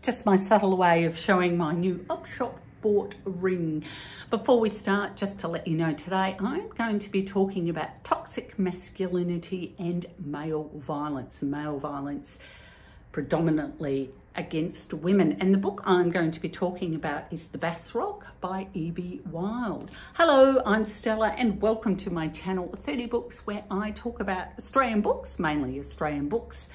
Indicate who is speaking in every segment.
Speaker 1: Just my subtle way of showing my new op shop bought ring. Before we start, just to let you know, today I'm going to be talking about toxic masculinity and male violence. Male violence predominantly against women. And the book I'm going to be talking about is The Bass Rock by Evie Wyld. Hello, I'm Stella and welcome to my channel, 30 Books, where I talk about Australian books, mainly Australian books,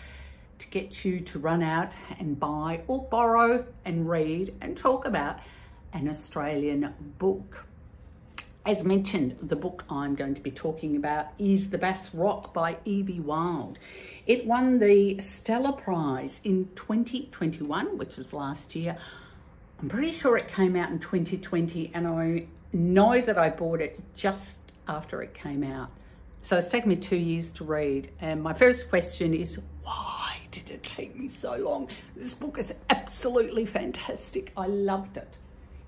Speaker 1: to get you to run out and buy or borrow and read and talk about an Australian book. As mentioned, the book I'm going to be talking about is The Bass Rock by Evie Wyld. It won the Stella Prize in 2021, which was last year. I'm pretty sure it came out in 2020, and I know that I bought it just after it came out. So it's taken me 2 years to read. And my first question is, why did it take me so long? This book is absolutely fantastic. I loved it.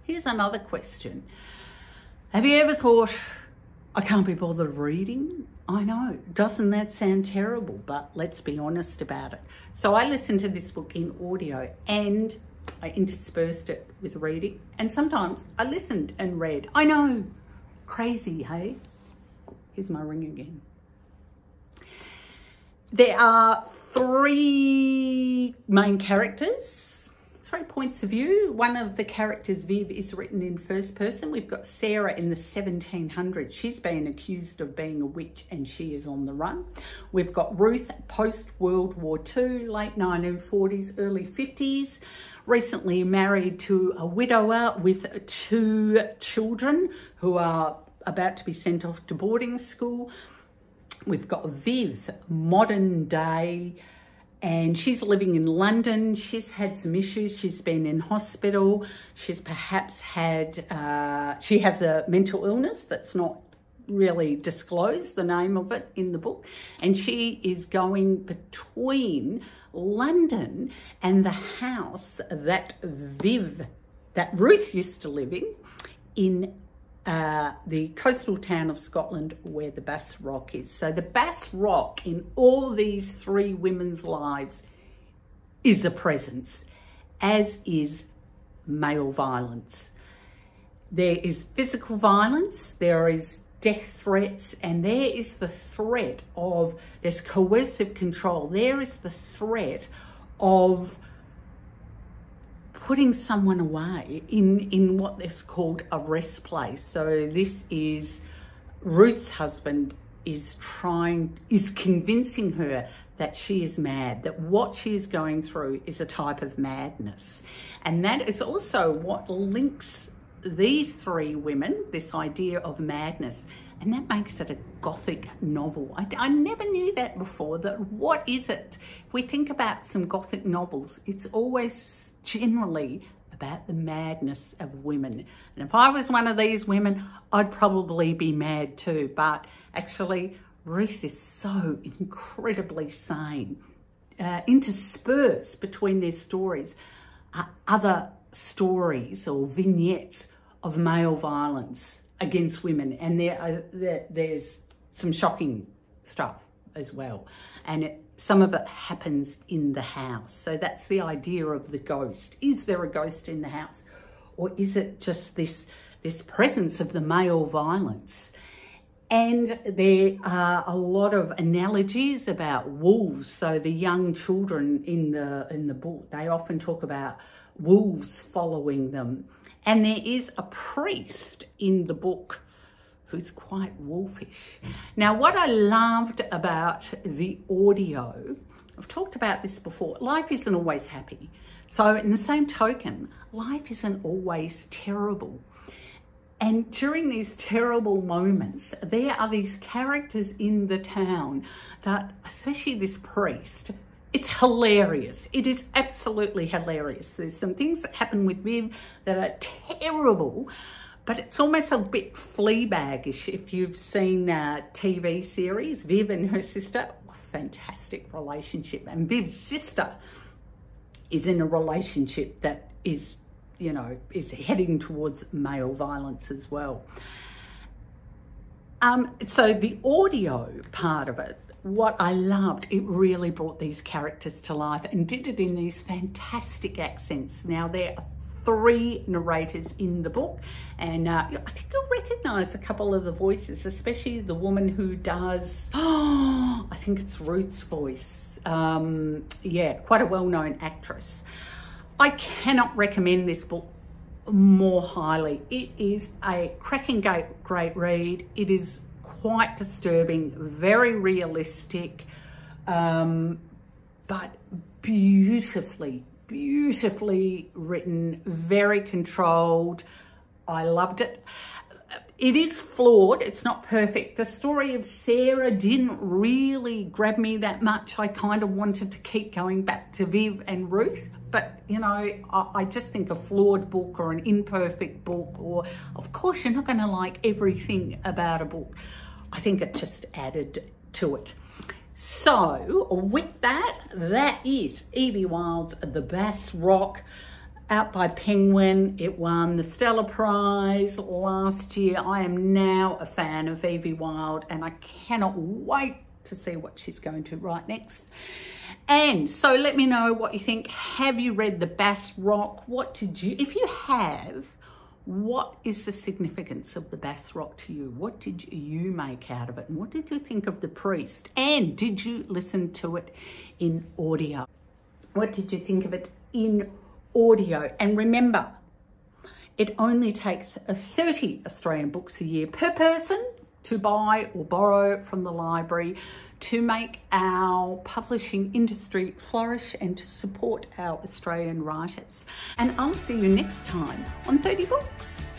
Speaker 1: Here's another question. Have you ever thought, I can't be bothered reading? I know, doesn't that sound terrible? But let's be honest about it. So I listened to this book in audio and I interspersed it with reading. And sometimes I listened and read. I know, crazy, hey? Here's my ring again. There are three main characters, 3 points of view. One of the characters, Viv, is written in first person. We've got Sarah in the 1700s. She's been accused of being a witch and she is on the run. We've got Ruth, post-World War II, late 1940s, early 50s, recently married to a widower with 2 children who are about to be sent off to boarding school. We've got Viv, modern day, and she's living in London. She's had some issues. She's been in hospital. She's perhaps had, she has a mental illness that's not really disclosed, the name of it in the book. And she is going between London and the house that Ruth used to live in the coastal town of Scotland where the Bass Rock is. So the Bass Rock in all these 3 women's lives is a presence, as is male violence. There is physical violence, there is death threats, and there is the threat of this coercive control. There is the threat of putting someone away in what is called a rest place. So this is Ruth's husband is convincing her that she is mad, that what she is going through is a type of madness. And that is also what links these 3 women, this idea of madness. And that makes it a Gothic novel. I never knew that before, that what is it? If we think about some Gothic novels, it's always generally about the madness of women. And if I was one of these women, I'd probably be mad too. But actually, Ruth is so incredibly sane. Interspersed between their stories are other stories or vignettes of male violence against women. And there's some shocking stuff as well. And some of it happens in the house. So that's the idea of the ghost. Is there a ghost in the house? Or is it just this presence of the male violence? And there are a lot of analogies about wolves. So the young children in the book, they often talk about wolves following them. And there is a priest in the book who's quite wolfish. Now, what I loved about the audio, I've talked about this before, life isn't always happy. So in the same token, life isn't always terrible. And during these terrible moments, there are these characters in the town that, especially this priest, it's hilarious. It is absolutely hilarious. There's some things that happen with Viv that are terrible, but it's almost a bit Fleabag-ish. If you've seen that TV series, Viv and her sister, fantastic relationship. And Viv's sister is in a relationship that is, you know, is heading towards male violence as well. So the audio part of it what I loved, it really brought these characters to life and did it in these fantastic accents. Now, there are 3 narrators in the book, and I think you'll recognise a couple of the voices, especially the woman who does, I think it's Ruth's voice. Yeah, quite a well-known actress. I cannot recommend this book more highly. It is a cracking great read. It is quite disturbing, very realistic, but beautifully written, very controlled. I loved it. It is flawed, it's not perfect. The story of Sarah didn't really grab me that much. I kind of wanted to keep going back to Viv and Ruth, but you know, I just think a flawed book or an imperfect book, or of course you're not going to like everything about a book. I think it just added to it. So with that, that is Evie Wyld's The Bass Rock, out by Penguin. It won the Stella Prize last year. I am now a fan of Evie Wyld, and I cannot wait to see what she's going to write next. And so let me know what you think. Have you read The Bass Rock? What did you, if you have, what is the significance of The Bass Rock to you? What did you make out of it? And what did you think of The Priest? And did you listen to it in audio? What did you think of it in audio? And remember, it only takes 30 Australian books a year per person to buy or borrow from the library to make our publishing industry flourish and to support our Australian writers. And I'll see you next time on 30 Books.